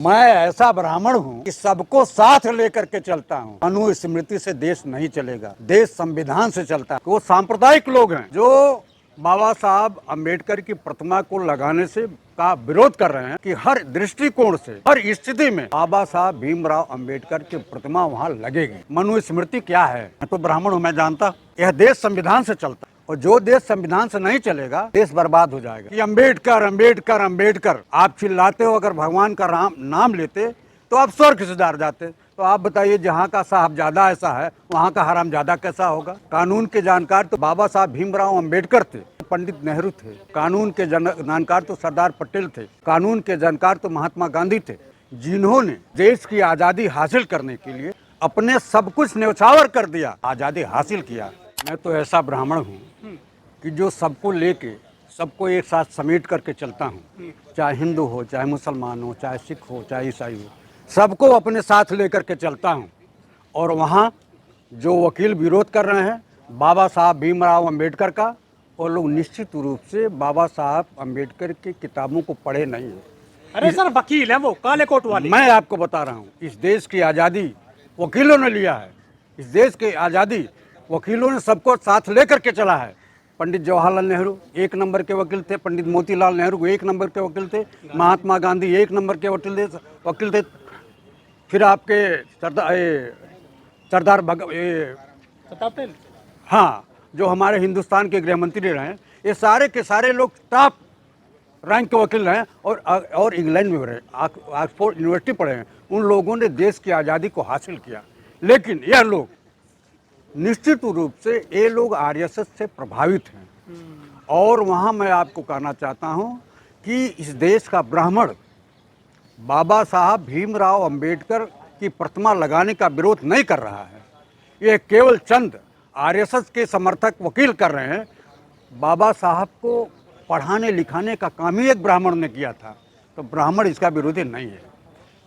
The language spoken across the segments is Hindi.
मैं ऐसा ब्राह्मण हूँ कि सबको साथ लेकर के चलता हूँ। अनुस्मृति से देश नहीं चलेगा, देश संविधान से चलता है। वो सांप्रदायिक लोग हैं जो बाबा साहब अम्बेडकर की प्रतिमा को लगाने से का विरोध कर रहे हैं कि हर दृष्टिकोण से, हर स्थिति में बाबा साहब भीमराव अम्बेडकर की प्रतिमा वहाँ लगेगी। मनुस्मृति क्या है? मैं तो ब्राह्मण हूँ, मैं जानता। यह देश संविधान से चलता है और जो देश संविधान से नहीं चलेगा देश बर्बाद हो जाएगा। कि अम्बेडकर अम्बेडकर अम्बेडकर आप चिल्लाते हो, अगर भगवान का नाम लेते तो आप स्वर्ग से डर जाते। तो आप बताइए, जहाँ का साहबजादा ऐसा है वहाँ का हरामजादा कैसा होगा? कानून के जानकार तो बाबा साहब भीमराव अम्बेडकर थे, पंडित नेहरू थे। कानून के जानकार तो सरदार पटेल थे। कानून के जानकार तो महात्मा गांधी थे, जिन्होंने देश की आज़ादी हासिल करने के लिए अपने सब कुछ न्यौछावर कर दिया, आज़ादी हासिल किया। मैं तो ऐसा ब्राह्मण हूँ कि जो सबको लेके, सबको एक साथ समेट करके चलता हूँ। चाहे हिंदू हो, चाहे मुसलमान हो, चाहे सिख हो, चाहे ईसाई हो, सबको अपने साथ लेकर के चलता हूँ। और वहाँ जो वकील विरोध कर रहे हैं बाबा साहब भीमराव अम्बेडकर का, वो लोग निश्चित रूप से बाबा साहब अम्बेडकर की किताबों को पढ़े नहीं है। अरे सर, वकील है वो, काले कोट वाले। मैं आपको बता रहा हूँ, इस देश की आज़ादी वकीलों ने लिया है। इस देश की आज़ादी वकीलों ने सबको साथ लेकर के चला है। पंडित जवाहरलाल नेहरू एक नंबर के वकील थे, पंडित मोतीलाल नेहरू एक नंबर के वकील थे, महात्मा गांधी एक नंबर के वकील थे। फिर आपके सरदार पटेल, हाँ, जो हमारे हिंदुस्तान के गृह मंत्री रहे, ये सारे के सारे लोग टॉप रैंक के वकील हैं और इंग्लैंड में रहे, ऑक्सफोर्ड यूनिवर्सिटी पढ़े हैं। उन लोगों ने देश की आज़ादी को हासिल किया। लेकिन यह लोग निश्चित रूप से ये लोग आरएसएस से प्रभावित हैं। और वहाँ मैं आपको कहना चाहता हूँ कि इस देश का ब्राह्मण बाबा साहब भीमराव अम्बेडकर की प्रतिमा लगाने का विरोध नहीं कर रहा है। ये केवल चंद आरएसएस के समर्थक वकील कर रहे हैं। बाबा साहब को पढ़ाने लिखाने का काम ही एक ब्राह्मण ने किया था, तो ब्राह्मण इसका विरोधी नहीं है।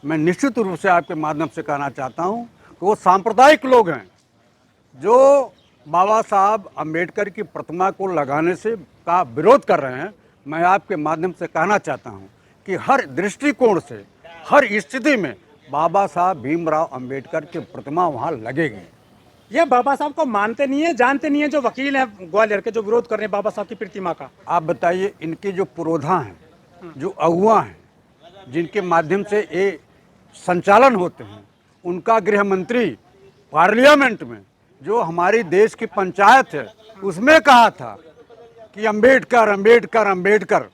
मैं निश्चित रूप से आपके माध्यम से कहना चाहता हूँ कि वो सांप्रदायिक लोग हैं जो बाबा साहब अम्बेडकर की प्रतिमा को लगाने से का विरोध कर रहे हैं। मैं आपके माध्यम से कहना चाहता हूं कि हर दृष्टिकोण से, हर स्थिति में बाबा साहब भीमराव अम्बेडकर की प्रतिमा वहां लगेगी। ये बाबा साहब को मानते नहीं है, जानते नहीं है, जो वकील हैं ग्वालियर के, जो विरोध कर रहे हैं बाबा साहब की प्रतिमा का। आप बताइए, इनके जो पुरोधा हैं, जो अगुआ हैं, जिनके माध्यम से ये संचालन होते हैं, उनका गृह मंत्री पार्लियामेंट में जो हमारी देश की पंचायत है उसमें कहा था कि अम्बेडकर अम्बेडकर अम्बेडकर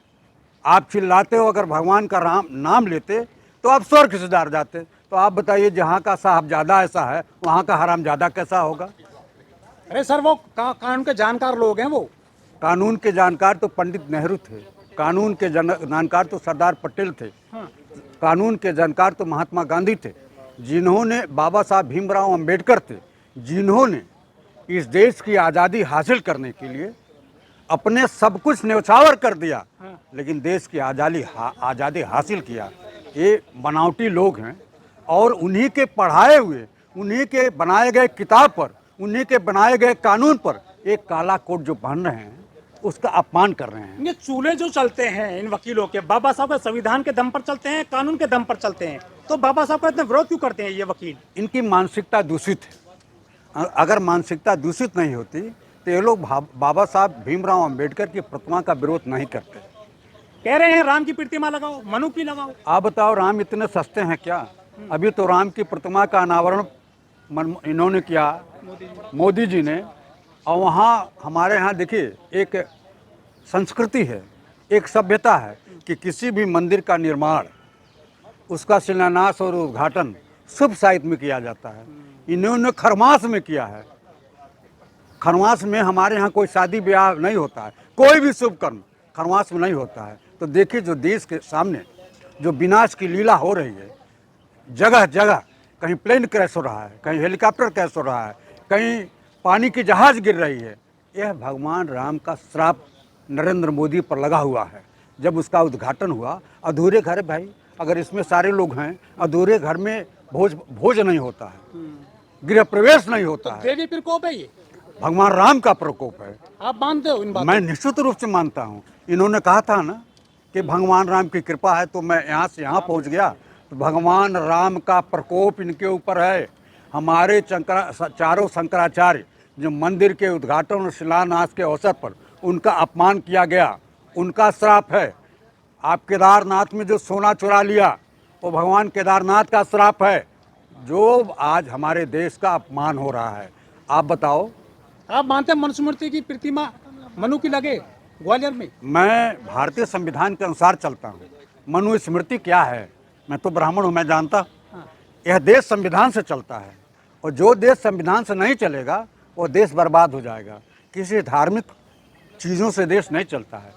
आप चिल्लाते हो, अगर भगवान का नाम लेते तो आप स्वर्ग से डर जाते। तो आप बताइए, जहाँ का साहबजादा ऐसा है वहाँ का हरामजादा कैसा होगा? अरे सर, वो कानून के जानकार लोग हैं। वो कानून के जानकार तो पंडित नेहरू थे, कानून के जानकार तो सरदार पटेल थे, कानून के जानकार तो महात्मा गांधी थे, जिन्होंने बाबा साहब भीमराव अम्बेडकर थे, जिन्होंने इस देश की आज़ादी हासिल करने के लिए अपने सब कुछ न्यौछावर कर दिया। लेकिन देश की आज़ादी हासिल किया। ये बनावटी लोग हैं और उन्हीं के पढ़ाए हुए, उन्हीं के बनाए गए किताब पर, उन्हीं के बनाए गए कानून पर एक काला कोट जो पहन रहे हैं उसका अपमान कर रहे हैं। ये चूल्हे जो चलते हैं इन वकीलों के, बाबा साहब के संविधान के दम पर चलते हैं, कानून के दम पर चलते हैं, तो बाबा साहब का इतना विरोध क्यों करते हैं ये वकील? इनकी मानसिकता दूषित है। अगर मानसिकता दूषित नहीं होती तो ये लोग बाबा साहब भीमराव अम्बेडकर की प्रतिमा का विरोध नहीं करते। कह रहे हैं राम की प्रतिमा लगाओ, मनु की लगाओ। आप बताओ, राम इतने सस्ते हैं क्या? अभी तो राम की प्रतिमा का अनावरण इन्होंने किया, मोदी जी ने। और वहाँ हमारे यहाँ देखिए, एक संस्कृति है, एक सभ्यता है कि किसी भी मंदिर का निर्माण, उसका शिलान्यास और उद्घाटन शुभ साहित्य में किया जाता है। इन्होंने खरमास में किया है। खरमास में हमारे यहाँ कोई शादी ब्याह नहीं होता है, कोई भी शुभ कर्म खरमास में नहीं होता है। तो देखिए, जो देश के सामने जो विनाश की लीला हो रही है, जगह जगह कहीं प्लेन क्रैश हो रहा है, कहीं हेलीकॉप्टर क्रैश हो रहा है, कहीं पानी की जहाज गिर रही है, यह भगवान राम का श्राप नरेंद्र मोदी पर लगा हुआ है। जब उसका उद्घाटन हुआ, अधूरे घर, भाई अगर इसमें सारे लोग हैं, अधूरे घर में भोज नहीं होता है, गृह प्रवेश नहीं होता है। देवी प्रकोप है ये, भगवान राम का प्रकोप है। आप मानते हो इन बातों? मैं निश्चित रूप से मानता हूँ। इन्होंने कहा था ना कि भगवान राम की कृपा है तो मैं यहाँ से यहाँ पहुँच गया, तो भगवान राम का प्रकोप इनके ऊपर है। हमारे चारों शंकराचार्य जो मंदिर के उद्घाटन और शिलान्यास के अवसर पर उनका अपमान किया गया, उनका श्राप है। आप केदारनाथ में जो सोना चुरा लिया, वो भगवान केदारनाथ का श्राप है, जो आज हमारे देश का अपमान हो रहा है। आप बताओ। आप मानते हैं मनुस्मृति की प्रतिमा मनु की लगे ग्वालियर में? मैं भारतीय संविधान के अनुसार चलता हूँ। मनुस्मृति क्या है? मैं तो ब्राह्मण हूँ, मैं जानता। यह देश संविधान से चलता है, और जो देश संविधान से नहीं चलेगा वो देश बर्बाद हो जाएगा। किसी धार्मिक चीज़ों से देश नहीं चलता है।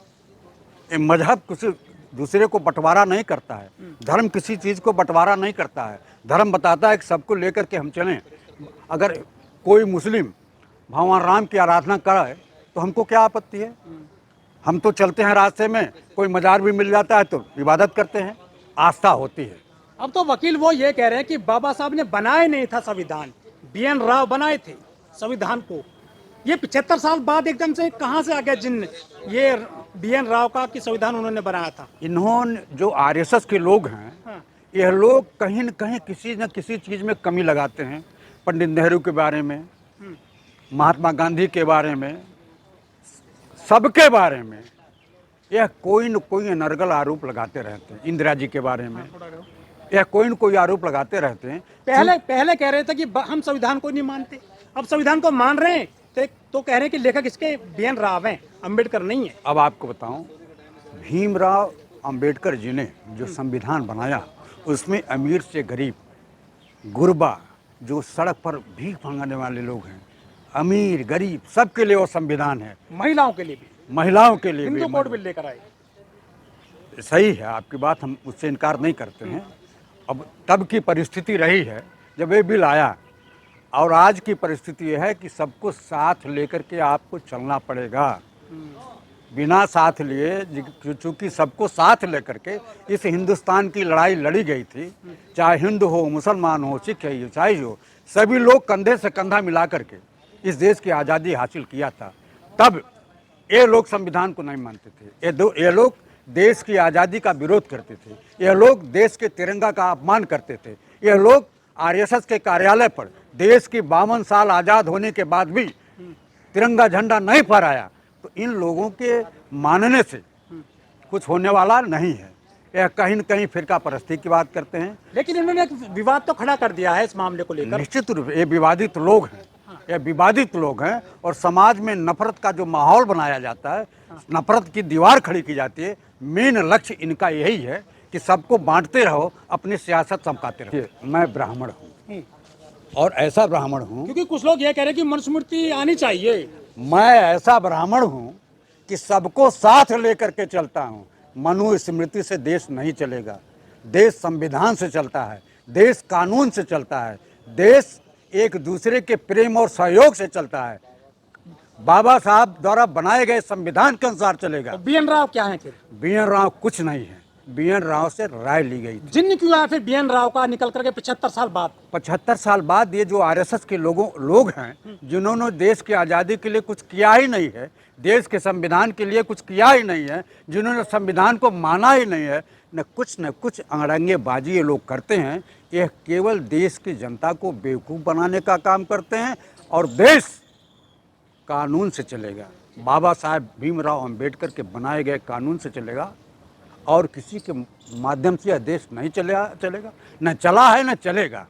ये मजहब किसी दूसरे को बंटवारा नहीं करता है, धर्म किसी चीज़ को बंटवारा नहीं करता है। धर्म बताता है कि सबको लेकर के हम चलें। अगर कोई मुस्लिम भगवान राम की आराधना करे तो हमको क्या आपत्ति है? हम तो चलते हैं रास्ते में, कोई मजार भी मिल जाता है तो इबादत करते हैं, आस्था होती है। अब तो वकील वो ये कह रहे हैं कि बाबा साहब ने बनाया नहीं था संविधान, BN राव बनाए थे संविधान को। ये 75 साल बाद एकदम से कहाँ से आ गया जिन ये BN राव का कि संविधान उन्होंने बनाया था? इन्होंने जो RSS के लोग हैं, हाँ। यह लोग कहीं न कहीं किसी न किसी चीज़ में कमी लगाते हैं। पंडित नेहरू के बारे में, महात्मा गांधी के बारे में, सबके बारे में यह कोई न कोई अनर्गल आरोप लगाते रहते हैं। इंदिरा जी के बारे में यह कोई न कोई आरोप लगाते रहते हैं। पहले कह रहे थे कि हम संविधान को नहीं मानते, अब संविधान को मान रहे हैं तो कह रहे हैं कि लेखक इसके BN राव हैं, अम्बेडकर नहीं है। अब आपको बताऊं, भीमराव अंबेडकर जी ने जो संविधान बनाया, उसमें अमीर से गरीब, गुरबा, जो सड़क पर भीख मांगने वाले लोग हैं, अमीर गरीब सबके लिए वो संविधान है। महिलाओं के लिए भी, महिलाओं के लिए भी हिंदू कोड बिल लेकर आए। सही है आपकी बात, हम उससे इनकार नहीं करते हैं। अब तब की परिस्थिति रही है जब ये बिल आया, और आज की परिस्थिति यह है कि सबको साथ लेकर के आपको चलना पड़ेगा। बिना साथ लिए, चूँकि सबको साथ लेकर के इस हिंदुस्तान की लड़ाई लड़ी गई थी, चाहे हिंदू हो, मुसलमान हो, सिख हो, ईसाई हो, सभी लोग कंधे से कंधा मिला करके इस देश की आज़ादी हासिल किया था। तब ये लोग संविधान को नहीं मानते थे। ये लोग देश की आज़ादी का विरोध करते थे। यह लोग देश के तिरंगा का अपमान करते थे। यह लोग RSS के कार्यालय पर देश की 52 साल आज़ाद होने के बाद भी तिरंगा झंडा नहीं फहराया। तो इन लोगों के मानने से कुछ होने वाला नहीं है। यह कहीं न कहीं फिरका परस्ती की बात करते हैं। लेकिन इन्होंने एक विवाद तो खड़ा कर दिया है इस मामले को लेकर। निश्चित रूप से ये विवादित लोग हैं, ये विवादित लोग हैं, और समाज में नफरत का जो माहौल बनाया जाता है, नफरत की दीवार खड़ी की जाती है। मेन लक्ष्य इनका यही है कि सबको बांटते रहो, अपनी सियासत चमकाते रहो। मैं ब्राह्मण हूँ, और ऐसा ब्राह्मण हूँ, क्योंकि कुछ लोग ये कह रहे हैं कि मनुस्मृति आनी चाहिए। मैं ऐसा ब्राह्मण हूँ कि सबको साथ लेकर के चलता हूँ। मनुस्मृति से देश नहीं चलेगा, देश संविधान से चलता है, देश कानून से चलता है, देश एक दूसरे के प्रेम और सहयोग से चलता है। बाबा साहब द्वारा बनाए गए संविधान के अनुसार चलेगा। BN राव क्या है फिर? BN राव कुछ नहीं है। BN राव से राय ली गई थी। जिन्न क्यों आया फिर BN राव का निकल करके 75 साल बाद? 75 साल बाद ये जो RSS के लोग हैं, जिन्होंने देश की आज़ादी के लिए कुछ किया ही नहीं है, देश के संविधान के लिए कुछ किया ही नहीं है, जिन्होंने संविधान को माना ही नहीं है, न कुछ अड़ंगेबाजी ये लोग करते हैं। ये केवल देश की जनता को बेवकूफ़ बनाने का काम करते हैं, और देश कानून से चलेगा। बाबा साहब भीमराव अंबेडकर के बनाए गए कानून से चलेगा, और किसी के माध्यम से यह देश नहीं चलेगा, न चला है न चलेगा।